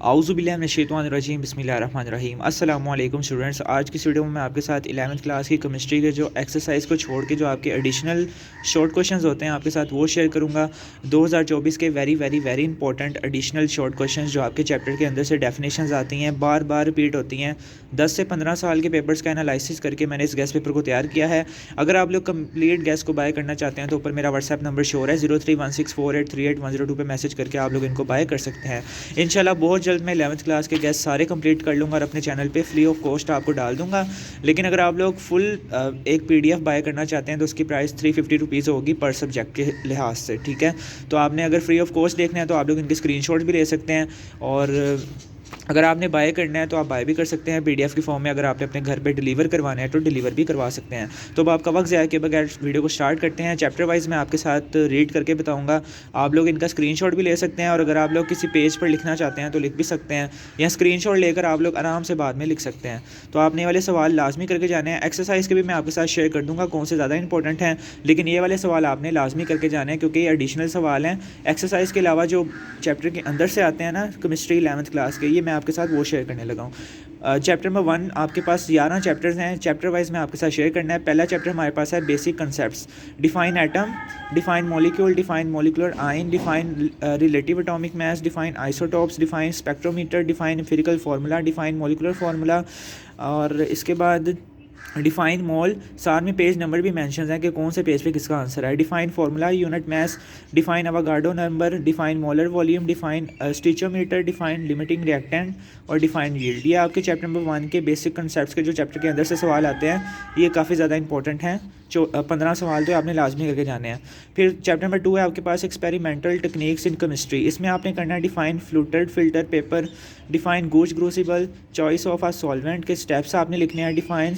आऊज़ुबिल्लाहिमिनश्शैतानिर्रजीम बिस्मिल्लाहिर्रहमानिर्रहीम। अस्सलामुअलैकुम स्टूडेंट्स, आज की वीडियो में मैं आपके साथ 11th क्लास की केमिस्ट्री के जो एक्सरसाइज को छोड़ के जो आपके एडिशनल शॉर्ट क्वेश्चंस होते हैं आपके साथ वो शेयर करूंगा। 2024 के very very very important additional short questions जो आपके चैप्टर के अंदर से डेफिनेशंस आती हैं, बार बार रिपीट होती हैं। 10 से 15 साल के पेपर्स का एनालिसिस करके मैंने इस गेस्ट पेपर को तैयार किया है। अगर आप लोग कंप्लीट गेस्ट को बाय करना चाहते हैं तो ऊपर मेरा व्हाट्सएप नंबर शोर है 0316483810 पे मैसेज करके आप लोग इनको बाय कर सकते हैं। इंशाल्लाह बहुत जल्द मैं 11th क्लास के गेस्ट सारे कंप्लीट कर लूँगा और अपने चैनल पे फ्री ऑफ कॉस्ट आपको डाल दूँगा। लेकिन अगर आप लोग फुल एक PDF बाय करना चाहते हैं तो उसकी प्राइस 350 रुपीज़ होगी पर सब्जेक्ट के लिहाज से, ठीक है। तो आपने अगर फ्री ऑफ कॉस्ट देखना है तो आप लोग इनके स्क्रीनशॉट भी ले सकते हैं, और अगर आपने बाय करना है तो आप बाय भी कर सकते हैं PDF की फॉर्म में। अगर आपने अपने घर पे डिलीवर करवाना है तो डिलीवर भी करवा सकते हैं। तो अब आपका वक्त ज़ाया के बगैर वीडियो को स्टार्ट करते हैं। चैप्टर वाइज मैं आपके साथ रीड करके बताऊंगा, आप लोग इनका स्क्रीनशॉट भी ले सकते हैं, और अगर आप लोग किसी पेज पर लिखना चाहते हैं तो लिख भी सकते हैं, या स्क्रीनशॉट लेकर आप लोग आराम से बाद में लिख सकते हैं। तो आपने ये वाले सवाल लाजमी करके जाने हैं। एक्सरसाइज के भी मैं आपके साथ शेयर कर दूँगा कौन से ज़्यादा इंपॉर्टेंट हैं, लेकिन ये वाले सवाल आपने लाजमी करके जाने हैं क्योंकि ये एडिशनल सवाल हैं। एक्सरसाइज के अलावा जो चैप्टर के अंदर से आते हैं ना केमिस्ट्री 11th क्लास के, ये मैं आपके साथ वो शेयर करने लगा हूँ। चैप्टर नंबर 1 आपके पास 11 चैप्टर्स हैं। चैप्टर वाइज में आपके साथ शेयर करना है। पहला चैप्टर हमारे पास है basic concepts. Define atom, define molecule, define molecular ion, define relative atomic mass, define isotopes, define spectrometer, define empirical formula, define molecular formula, और इसके बाद डिफाइन मोल। साथ में पेज नंबर भी मेंशन है कि कौन से पेज पे किसका आंसर है। Define formula, unit mass, define Avogadro number, define molar volume, define stoichiometry, define limiting reactant, और डिफाइन यील्ड। ये आपके चैप्टर नंबर 1 के बेसिक कंसेप्ट्स के जो चैप्टर के अंदर से सवाल आते हैं, ये काफ़ी ज़्यादा इंपॉर्टेंट हैं। 15 सवाल तो आपने लाजमी करके जाने हैं। फिर चैप्टर नंबर 2 है आपके पास एक्सपेरिमेंटल टेक्निक्स इन केमिस्ट्री। इसमें आपने करना है define fluted filter paper, define Gooch crucible, choice of a solvent के स्टेप्स आपने लिखने हैं, define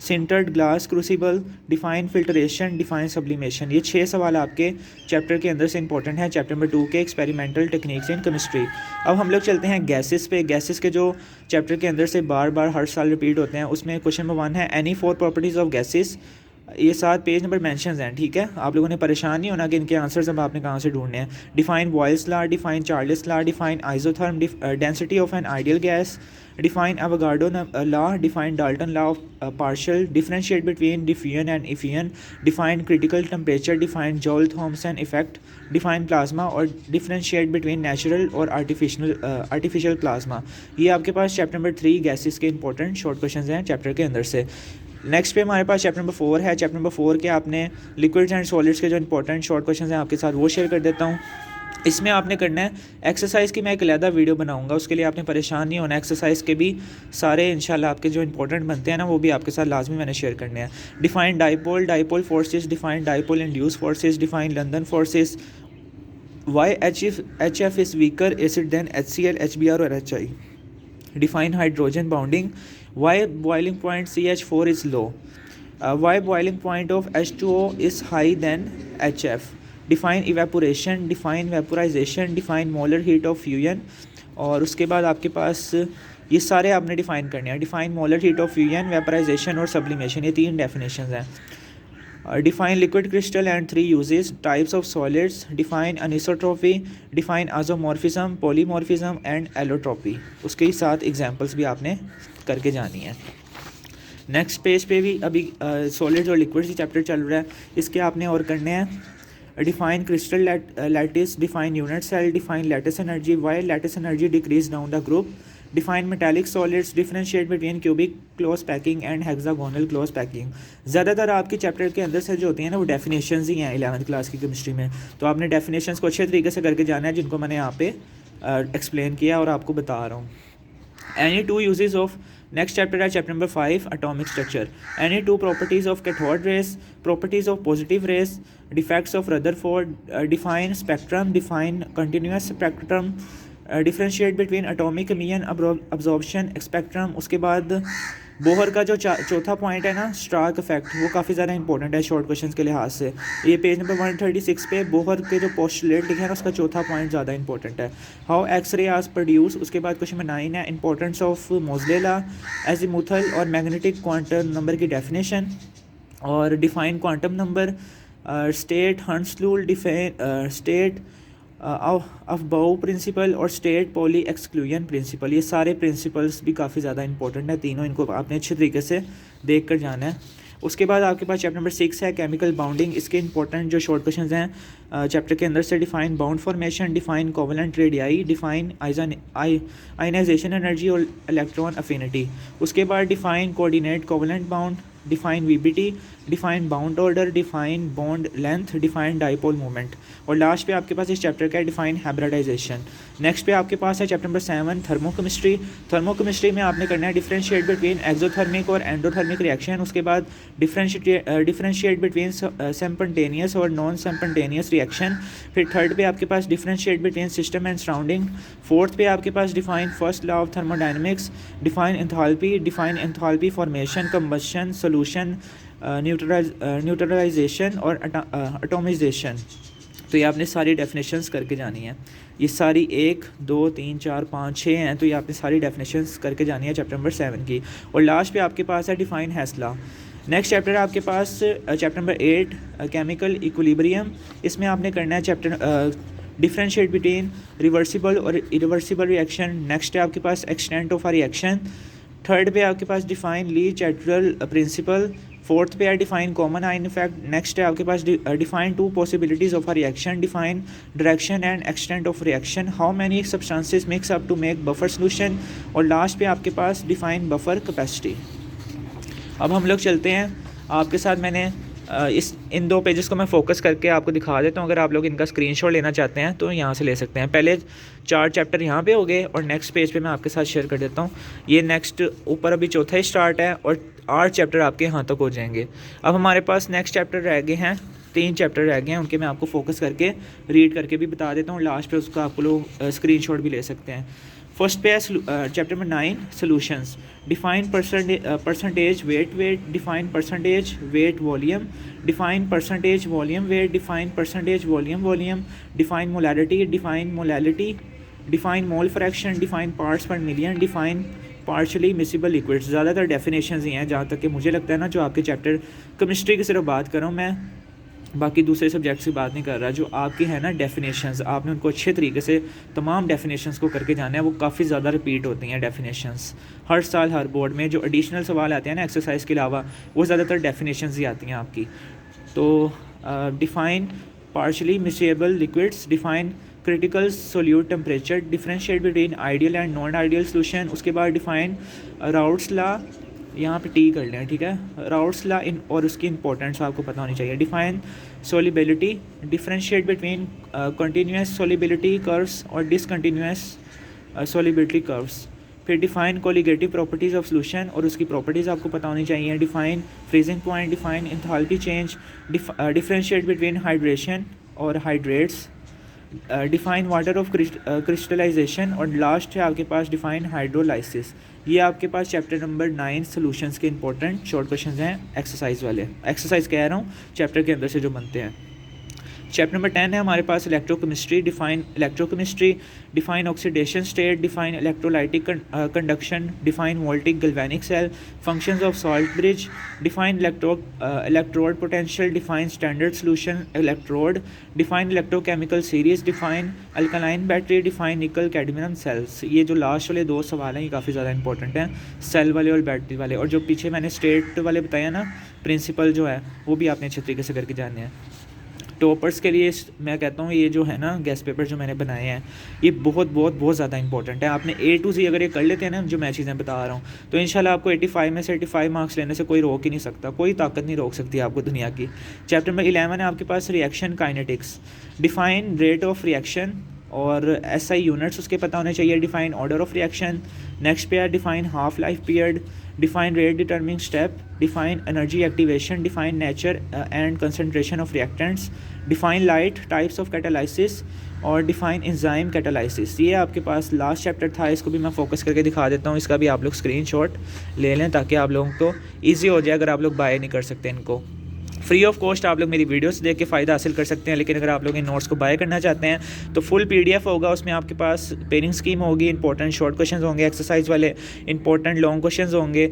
sintered glass crucible, define filtration, define sublimation. ये 6 सवाल आपके चैप्टर के अंदर से इंपॉर्टेंट हैं चैप्टर नंबर 2 के एक्सपेरिमेंटल टेक्निक्स इन केमिस्ट्री। अब हम लोग चलते हैं गैसेस पे। गैसेस के जो चैप्टर के अंदर से बार बार हर साल रिपीट होते हैं, उसमें क्वेश्चन नंबर 1 है एनी 4 प्रॉपर्टीज़ ऑफ गैसेस। ये 7 पेज नंबर मेंशंस हैं, ठीक है। आप लोगों ने परेशान नहीं होना कि इनके आंसर्स अब आपने कहाँ से ढूंढने हैं। Define Boyle's law, define Charles law, define isotherm density of an ideal gas, define Avogadro law, define Dalton law of partial, differentiate between diffusion and effusion, define critical temperature, define Joule Thomson effect, define plasma, और differentiate between natural और artificial plasma. ये आपके पास chapter number 3 gases के important short question हैं chapter के अंदर से। नेक्स्ट पे हमारे पास चैप्टर नंबर 4 है। चैप्टर नंबर 4 के आपने लिक्विड्स एंड सॉलिड्स के जो इंपॉर्टेंट शॉर्ट क्वेश्चन हैं आपके साथ वो शेयर कर देता हूँ। इसमें आपने करना है एक्सरसाइज की मैं एक अलहदा वीडियो बनाऊंगा, उसके लिए आपने परेशान नहीं होना। एक्सरसाइज के भी सारे इंशाल्लाह आपके जो इंपॉर्टेंट बनते हैं ना, वो भी आपके साथ लाजमी मैंने शेयर करने हैं। Define dipole, dipole forces, define dipole induce forces, define London forces, why HF is weaker acid than HCl, HBr और HI, define hydrogen bonding, why boiling point CH4 is low, why boiling point of H2O is high than HF, define evaporation, define vaporization, define molar heat of fusion। और उसके बाद आपके पास ये सारे आपने define करने हैं। Define molar heat of fusion, vaporization और सब्लिमेशन, ये 3 डेफिनेशंस हैं। Define liquid crystal and 3 uses, types of solids, define anisotropy, define isomorphism, polymorphism and allotropy. उसके ही साथ एग्जांपल्स भी आपने करके जानी है। नेक्स्ट पेज पे भी अभी सॉलिड्स और लिक्विड्स ही चैप्टर चल रहा है, इसके आपने और करने हैं। Define crystal lattice, define unit cell, define lattice energy, why lattice energy decrease down the group, define metallic solids, differentiate between cubic close packing and hexagonal close packing. ज़्यादातर आपकी चैप्टर के अंदर से जो होती हैं ना, वो डेफिनेशंस ही हैं 11th क्लास की केमिस्ट्री में। तो आपने डेफिनेशंस को अच्छे तरीके से करके जाना है, जिनको मैंने यहाँ पे एक्सप्लेन किया और आपको बता रहा हूँ। Any 2 uses of, next chapter है chapter number 5 atomic structure. Any 2 properties of cathode rays, properties of positive rays, defects of Rutherford, define spectrum, define continuous spectrum, differentiate between atomic emission absorption spectrum. उसके बाद Bohr का जो चौथा point है ना, Stark effect, वो काफ़ी ज़्यादा इंपॉर्टेंट है शॉर्ट क्वेश्चंस के लिहाज से। ये पेज नंबर 136 पे बोहर के जो पोस्टुलेट लिखे हैं ना, उसका चौथा पॉइंट ज़्यादा इंपॉर्टेंट है। हाउ एक्सरे आज प्रोड्यूस। उसके बाद क्वेश्चन नंबर 9 है importance of Moseley law, azimuthal और मैग्नेटिक क्वांटम नंबर की डेफिनेशन, और define quantum number, state Hund's rule, state aufbau principle और स्टेट पॉली एक्सक्लूजन प्रिंसिपल, ये सारे प्रिंसिपल्स भी काफ़ी ज़्यादा इंपॉर्टेंट है तीनों, इनको आपने अच्छे तरीके से देख कर जाना है। उसके बाद आपके पास चैप्टर नंबर 6 है केमिकल बाउंडिंग। इसके इंपॉर्टेंट जो शॉर्ट क्वेश्चन हैं चैप्टर के अंदर से, define bond formation, define covalent radii, define ionization energy और इलेक्ट्रॉन अफिनिटी। उसके बाद define coordinate covalent bond, define VBT, define bond order, define bond length, define dipole movement. और लास्ट पे आपके पास इस चैप्टर का है डिफाइन हाइब्रिडाइजेशन। नेक्स्ट पे आपके पास है चैप्टर नंबर 7 थर्मोकेमिस्ट्री। थर्मोकेमिस्ट्री में आपने करना है डिफरेंशिएट बिटवीन एक्सोथर्मिक और एंडोथर्मिक रिएक्शन। उसके बाद डिफरेंशिएट बिटवीन सेम्पटेनियस और नॉन सेम्पटेनियस रिएक्शन। फिर थर्ड पे आपके पास differentiate between system and surrounding. Fourth पे आपके पास define first law of thermodynamics, define enthalpy formation, combustion, solution, neutralization और एटॉमिजेशन। तो ये आपने सारी डेफिनेशंस करके जानी है। ये सारी 1 2 3 4 5 6 हैं, तो ये आपने सारी डेफिनेशंस करके जानी है चैप्टर नंबर 7 की। और लास्ट पे आपके पास है डिफाइन हेसला। नेक्स्ट चैप्टर है आपके पास चैप्टर नंबर 8 केमिकल इक्विलिब्रियम। इसमें आपने करना है चैप्टर डिफरेंशिएट बिटवीन रिवर्सिबल और इरिवर्सिबल रिएक्शन। नेक्स्ट है आपके पास extent of a reaction. Third पे आपके पास define Le Chatelier principle. Fourth पे है define common ion effect. Next है आपके पास define 2 possibilities of a reaction, define direction and extent of reaction, how many substances mix up to make buffer solution. और last पे आपके पास define buffer capacity. अब हम लोग चलते हैं आपके साथ, मैंने इन 2 पेजेस को मैं फोकस करके आपको दिखा देता हूँ। अगर आप लोग इनका स्क्रीनशॉट लेना चाहते हैं तो यहाँ से ले सकते हैं। पहले 4 चैप्टर यहाँ पे हो गए और नेक्स्ट पेज पे मैं आपके साथ शेयर कर देता हूँ। ये नेक्स्ट ऊपर अभी चौथा ही स्टार्ट है और 8 चैप्टर आपके यहाँ तक हो जाएंगे। अब हमारे पास नेक्स्ट चैप्टर रह गए हैं, 3 चैप्टर रह गए हैं, उनके मैं आपको फोकस करके रीड करके भी बता देता हूँ। लास्ट पे उसका आप लोग स्क्रीनशॉट भी ले सकते हैं। फर्स्ट पे है chapter number 9 solutions. Define percentage weight, define percentage weight volume, define percentage volume weight, define percentage volume, define molarity, define mole fraction, define parts per million, define partially miscible liquids. ज़्यादातर definitions ही हैं जहाँ तक कि मुझे लगता है ना, जो आपके चैप्टर केमिस्ट्री की सिर्फ बात कर रहा हूँ मैं, बाकी दूसरे सब्जेक्ट्स की बात नहीं कर रहा। जो आपकी है ना डेफिनेशंस, आपने उनको अच्छे तरीके से तमाम डेफिनेशंस को करके जाना है। वो काफ़ी ज़्यादा रिपीट होती हैं डेफिनेशंस हर साल हर बोर्ड में। जो एडिशनल सवाल आते हैं ना एक्सरसाइज के अलावा, वो ज़्यादातर डेफिनेशंस ही आती हैं आपकी। तो define partially miscible liquids, define critical solute temperature, differentiate between ideal and non ideal solution. उसके बाद डिफाइन राउट्स लॉ, यहाँ पे टी कर लें, ठीक है, राउट्स लॉ इन और उसकी इंपॉर्टेंस आपको पता होनी चाहिए। Define solubility, differentiate between continuous solubility curves और डिसकंटिन्यूस सोलिबिलिटी कर्व्स। फिर define colligative properties of solution और उसकी प्रॉपर्टीज़ आपको पता होनी चाहिए। Define freezing point, define enthalpy change, differentiate between hydration और hydrates, define water of crystallization. और लास्ट है आपके पास डिफाइन हाइड्रोलाइसिस। ये आपके पास चैप्टर नंबर 9 सॉल्यूशंस के इंपॉर्टेंट शॉर्ट क्वेश्चंस हैं, एक्सरसाइज वाले। एक्सरसाइज कह रहा हूँ, चैप्टर के अंदर से जो बनते हैं। चैप्टर नंबर 10 है हमारे पास electrochemistry. Define electrochemistry, define oxidation state, define electrolytic conduction, define voltaic galvanic cell, functions of salt bridge, define electrode potential, define standard solution electrode, define electrochemical series, define alkaline battery, define nickel cadmium cells. ये जो last वाले 2 सवाल हैं ये काफ़ी ज़्यादा important हैं, cell वाले और बैटरी वाले। और जो पीछे मैंने स्टेट वाले बताया ना प्रिंसिपल जो है, वो भी आपने अच्छे तरीके से करके जाने हैं। टॉपर्स के लिए मैं कहता हूँ ये जो है ना गेस्ट पेपर जो मैंने बनाए हैं, ये बहुत ज़्यादा इंपॉर्टेंट है। आपने A to Z अगर ये कर लेते हैं ना, जो मैं चीज़ें बता रहा हूँ, तो इंशाल्लाह आपको 85 में से 85 मार्क्स लेने से कोई रोक ही नहीं सकता, कोई ताकत नहीं रोक सकती आपको दुनिया की। चैप्टर नंबर 11 है आपके पास reaction kinetics. Define rate of reaction और SI यूनिट्स उसके पता होने चाहिए। Define order of reaction. Next पे है define half life period, define rate determining step, define energy activation, define nature and concentration of reactants, define light types of catalysis और define enzyme catalysis. ये आपके पास last chapter था, इसको भी मैं focus करके दिखा देता हूँ। इसका भी आप लोग स्क्रीनशॉट ले लें ताकि आप लोगों को ईजी हो जाए अगर आप लोग बाय नहीं कर सकते इनको। फ्री ऑफ कॉस्ट आप लोग मेरी वीडियोस देख के फ़ायदा हासिल कर सकते हैं। लेकिन अगर आप लोग इन नोट्स को बाय करना चाहते हैं तो फुल PDF होगा, उसमें आपके पास पेयरिंग स्कीम होगी, इंपॉर्टेंट शॉर्ट क्वेश्चंस होंगे, एक्सरसाइज वाले इंपॉर्टेंट लॉन्ग क्वेश्चंस होंगे,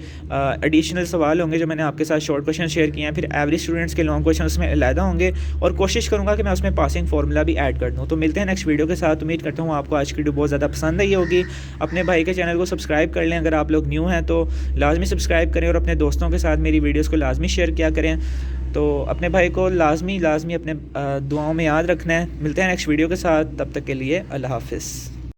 एडिशनल सवाल होंगे जो मैंने आपके साथ शॉर्ट क्वेश्चन शेयर किए हैं, फिर एवरेज स्टूडेंट्स के लॉन्ग क्वेश्चन उसमें अलहदा होंगे, और कोशिश करूँगा कि मैं उसमें पासिंग फार्मूला भी ऐड कर दूँ। तो मिलते हैं नेक्स्ट वीडियो के साथ। उम्मीद करता हूँ आपको आज की वीडियो बहुत ज़्यादा पसंद आई होगी। अपने भाई के चैनल को सब्सक्राइब कर लें, अगर आप लोग न्यू हैं तो लाजमी सब्सक्राइब करें, और अपने दोस्तों के साथ मेरी वीडियोज़ को लाजमी शेयर किया करें। तो अपने भाई को लाजमी अपने दुआओं में याद रखना है। मिलते हैं नेक्स्ट वीडियो के साथ, तब तक के लिए अल्लाह हाफ़िज़।